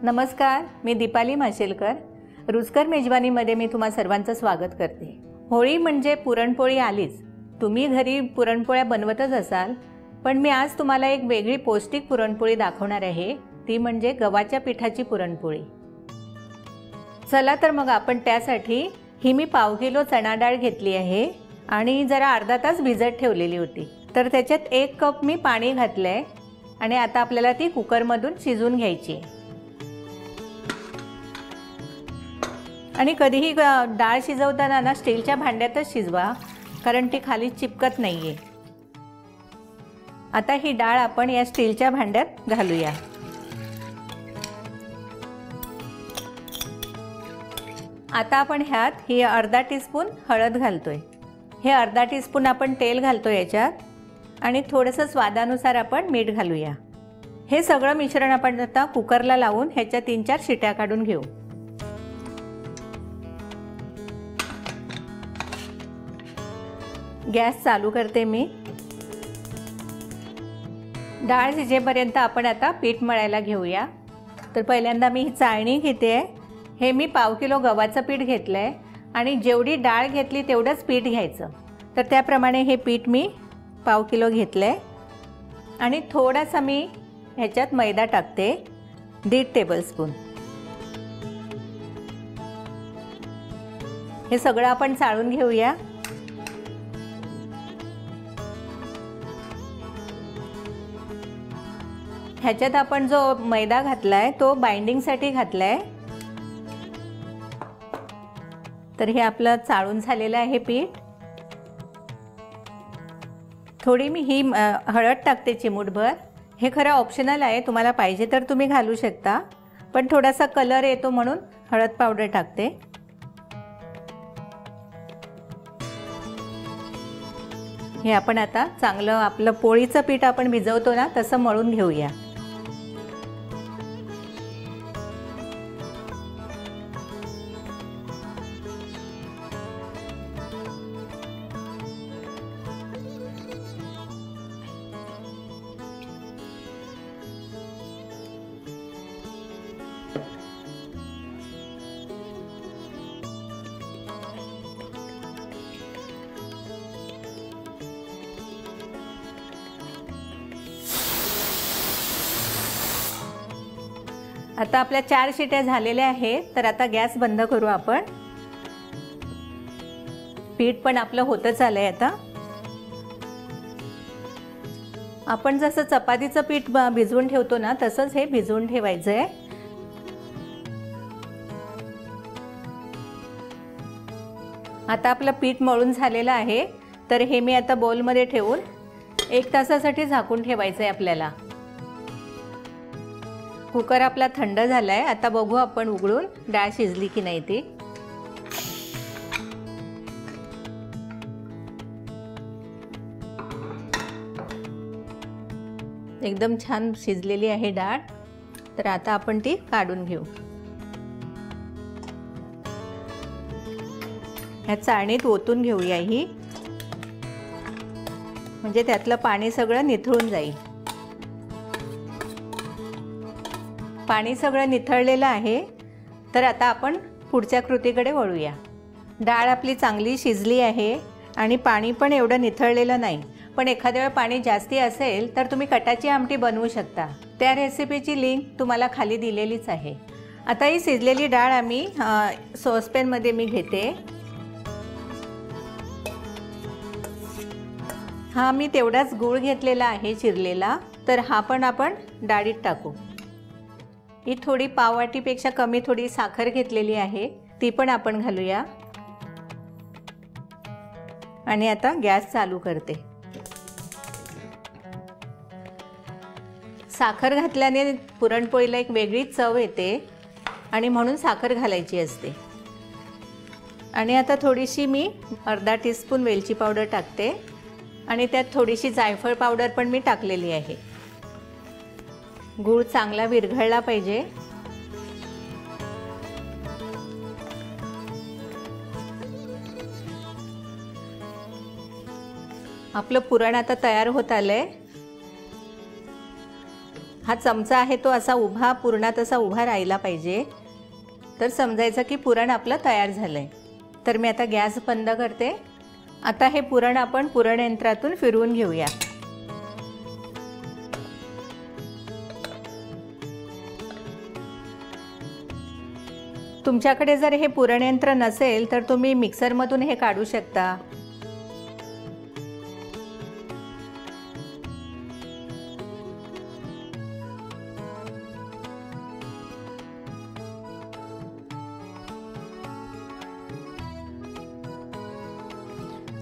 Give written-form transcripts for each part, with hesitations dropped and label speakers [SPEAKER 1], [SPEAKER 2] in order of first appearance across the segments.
[SPEAKER 1] नमस्कार, मी दीपाली माशेलकर. रुचकर मेजवानीमध्ये मी तुम्हा सर्वांचं स्वागत करते. होळी म्हणजे पुरणपोळी आलीच. तुम्ही घरी पुरणपोळ्या बनवतच असाल, पण मी आज तुम्हाला एक वेगळी पौष्टिक पुरणपोळी दाखवणार आहे. ती म्हणजे गव्हाच्या पिठाची पुरणपोळी. चला तर मग आपण त्यासाठी ही मी पाव किलो चणा डाळ घेतली आहे आणि जरा अर्धा तास भिजत ठेवलेली होती. तर त्याच्यात 1 कप मी पाणी घातलंय आणि आता आपल्याला ती कुकरमधून शिजवून घ्यायची. आणि कधीही डाळ शिजवताना ना स्टीलच्या भांड्यातच शिजवा, कारण ती खाली चिपकत नाहीये. आता ही डाळ आपण या स्टीलच्या भांड्यात घालूया. आता आपण ह्यात ही अर्धा टीस्पून हळद घालतोय. हे अर्धा टीस्पून आपण तेल घालतोय याच्यात आणि थोडंसं स्वादानुसार आपण मीठ घालूया. हे सगळं मिश्रण आपण आता कुकरला लावून ह्याच्या 3-4 शिट्या काढून घेऊ. गॅस चालू करते मी. डाळ शिजेपर्यंत आपण आता पीठ मळायला घेऊया. तर पहिल्यांदा मी ही चाळणी घेते. हे मी पाव किलो गव्हाचं पीठ घेतलं आहे आणि जेवढी डाळ घेतली तेवढंच पीठ घ्यायचं. तर त्याप्रमाणे हे पीठ मी पाव किलो घेतलं आहे आणि थोडासा मी ह्याच्यात मैदा टाकते, 1.5 टेबलस्पून. हे सगळं आपण चाळून घेऊया. ह्याच्यात आपण जो मैदा घातलाय तो बाइंडिंगसाठी घातलाय. तर हे आपलं चाळून झालेलं आहे पीठ. थोडी मी ही हळद टाकते चिमूटभर. हे खरं ऑप्शनल आहे, तुम्हाला पाहिजे तर तुम्ही घालू शकता, पण थोडासा कलर येतो म्हणून हळद पावडर टाकते. हे आपण आता चांगलं आपलं पोळीचं पीठ आपण भिजवतो ना तसं मळून घेऊया. आता आपल्या 4 शिट्या झालेल्या आहेत. तर आता गॅस बंद करू आपण. पीठ पण आपलं होतच आलंय. आता आपण जसं चपातीचं पीठ भिजवून ठेवतो ना तसंच हे भिजवून ठेवायचंय. आता आपलं पीठ मळून झालेलं आहे. तर हे मी आता बोलमध्ये ठेवून 1 तासासाठी झाकून ठेवायचंय आपल्याला. कुकर आपला थंड झालाय. आता बघू आपण उघडून डाळ शिजली की नाही ती. एकदम छान शिजलेली आहे डाळ. तर आता आपण ती काढून घेऊ. ह्या चाळणीत ओतून घेऊया ही, म्हणजे त्यातलं पाणी सगळं निथळून जाईल. पाणी सगळं निथळलेलं आहे. तर आता आपण पुढच्या कृतीकडे वळूया. डाळ आपली चांगली शिजली आहे आणि पाणी पण एवढं निथळलेलं नाही. पण एखाद्या वेळ पाणी जास्ती असेल तर तुम्ही कटाची आमटी बनवू शकता. त्या रेसिपीची लिंक तुम्हाला खाली दिलेलीच आहे. आता ही शिजलेली डाळ आम्ही सॉसपॅनमध्ये मी घेते. हा मी तेवढाच गूळ घेतलेला आहे चिरलेला. तर हा पण आपण डाळीत टाकू. ही थोडी पाववाटीपेक्षा कमी थोडी साखर घेतलेली आहे, ती पण आपण घालूया. आणि आता गॅस चालू करते. साखर घातल्याने पुरणपोळीला एक वेगळीच चव येते आणि म्हणून साखर घालायची असते. आणि आता थोडीशी मी अर्धा टीस्पून वेलची पावडर टाकते आणि त्यात थोडीशी जायफळ पावडर पण मी टाकलेली आहे. गूळ चांगला विरघळला पाहिजे. आपलं पुरण आता तयार होत आलंय. हा चमचा आहे तो असा उभा, पुरणात असा उभा राहिला पाहिजे, तर समजायचं की पुरण आपलं तयार झालं आहे. तर मी आता गॅस बंद करते. आता हे पुरण आपण पुरण यंत्रातून फिरवून घेऊया. तुमच्याकडे जर हे पुरण यंत्र नसेल तर तुम्ही मिक्सरमधून हे काढू शकता.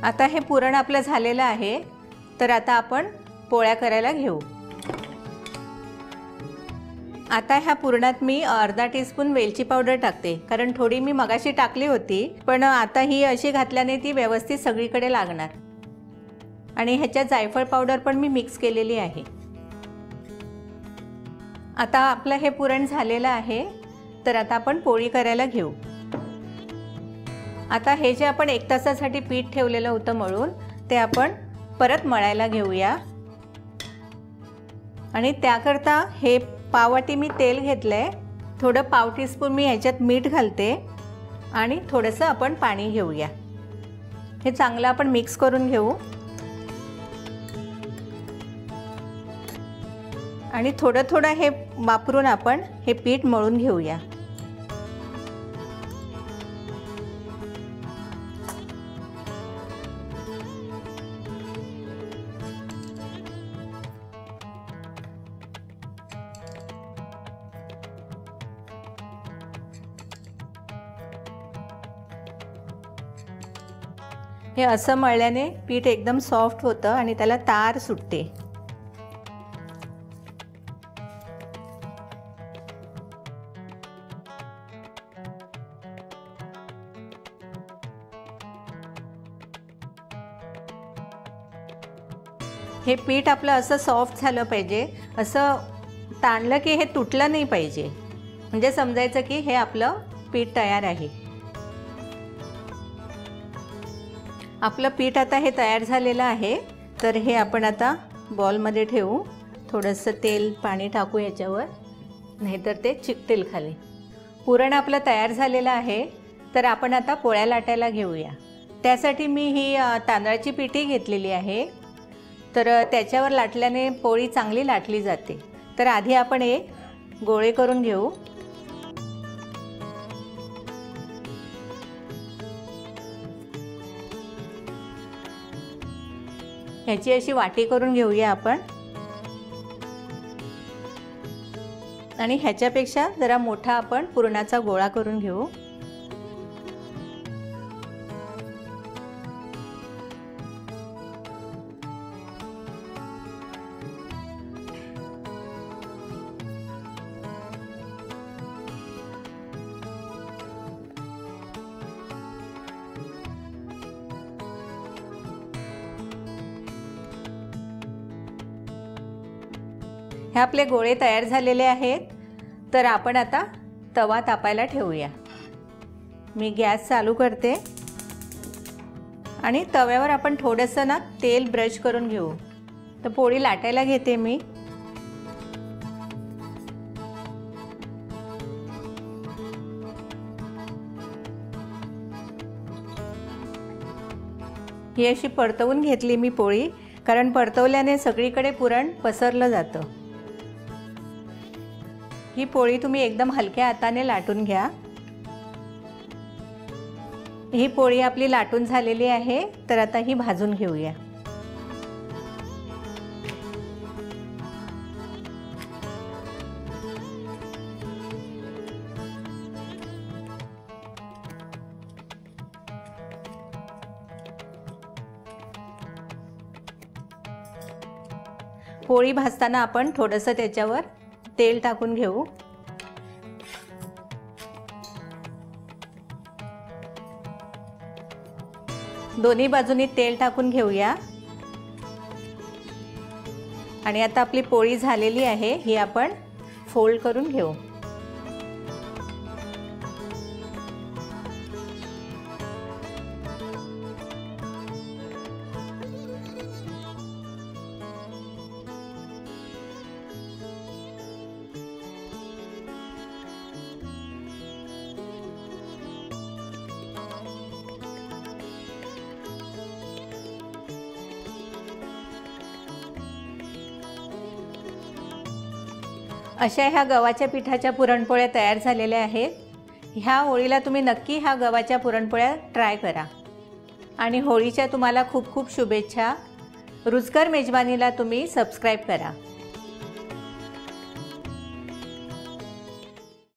[SPEAKER 1] आता हे पुरण आपलं झालेलं आहे, तर आता आपण पोळ्या करायला घेऊ. आता ह्या पुरणात मी अर्धा टीस्पून वेलची पावडर टाकते, कारण थोडी मी मगाशी टाकली होती, पण आता ही अशी घातल्याने ती व्यवस्थित सगळीकडे लागणार. आणि ह्याच्यात जायफळ पावडर पण मी मिक्स केलेली आहे. आता आपलं हे पुरण झालेलं आहे, तर आता आपण पोळी करायला घेऊ. आता हे जे आपण 1 तासासाठी पीठ ठेवलेलं होतं मळून, ते आपण परत मळायला घेऊया. आणि त्याकरता हे पाववाटी मी तेल घेतलंय, थोडं पाव टीस्पून मी ह्याच्यात मीठ घालते आणि थोडंसं आपण पाणी घेऊया. हे चांगलं आपण मिक्स करून घेऊ आणि थोडं थोडं हे वापरून आपण हे पीठ मळून घेऊया. हे असं मळल्याने पीठ एकदम सॉफ्ट होतं आणि त्याला तार सुटते. हे पीठ आपलं असं सॉफ्ट झालं पाहिजे, असं ताणलं की हे तुटलं नाही पाहिजे, म्हणजे समजायचं की हे आपलं पीठ तयार आहे. आपलं पीठ आता हे तयार झालेलं आहे, तर हे आपण आता बॉलमध्ये ठेवू. थोडंसं तेल पाणी टाकू याच्यावर, नाहीतर ते चिकटेल खाली. पुरण आपलं तयार झालेलं आहे, तर आपण आता पोळ्या लाटायला घेऊया. त्यासाठी मी ही तांदळाची पिठी घेतलेली आहे, तर त्याच्यावर लाटल्याने पोळी चांगली लाटली जाते. तर आधी आपण हे गोळे करून घेऊ. ह्याची अशी वाटी करून घेऊया आपण आणि ह्याच्यापेक्षा जरा मोठा आपण पुरणाचा गोळा करून घेऊ. हे आपले गोळे तयार झालेले आहेत, तर आपण आता तवा तापायला ठेवूया. मी गॅस चालू करते आणि तव्यावर आपण थोडंसं ना तेल ब्रश करून घेऊ. तर पोळी लाटायला घेते मी. ही अशी परतवून घेतली मी पोळी, कारण परतवल्याने सगळीकडे पुरण पसरलं जातं. ही पोळी तुम्ही एकदम हलक्या हाताने लाटून घ्या. ही पोळी आपली लाटून झालेली आहे, तर आता ही भाजून घेऊया. पोळी भाजताना आपण थोडंसं त्याच्यावर तेल टाकून घेऊ. दोन्ही बाजूनी तेल टाकून घेऊया. आणि आता आपली पोळी झालेली आहे, ही आपण फोल्ड करून घेऊ. अशा ह्या गव्हाच्या पिठाच्या पुरणपोळ्या तयार झालेल्या आहेत. ह्या होळीला तुम्ही नक्की ह्या गव्हाच्या पुरणपोळ्या ट्राय करा. आणि होळीच्या तुम्हाला खूप खूप शुभेच्छा. रुचकर मेजवानीला तुम्ही सबस्क्राईब करा.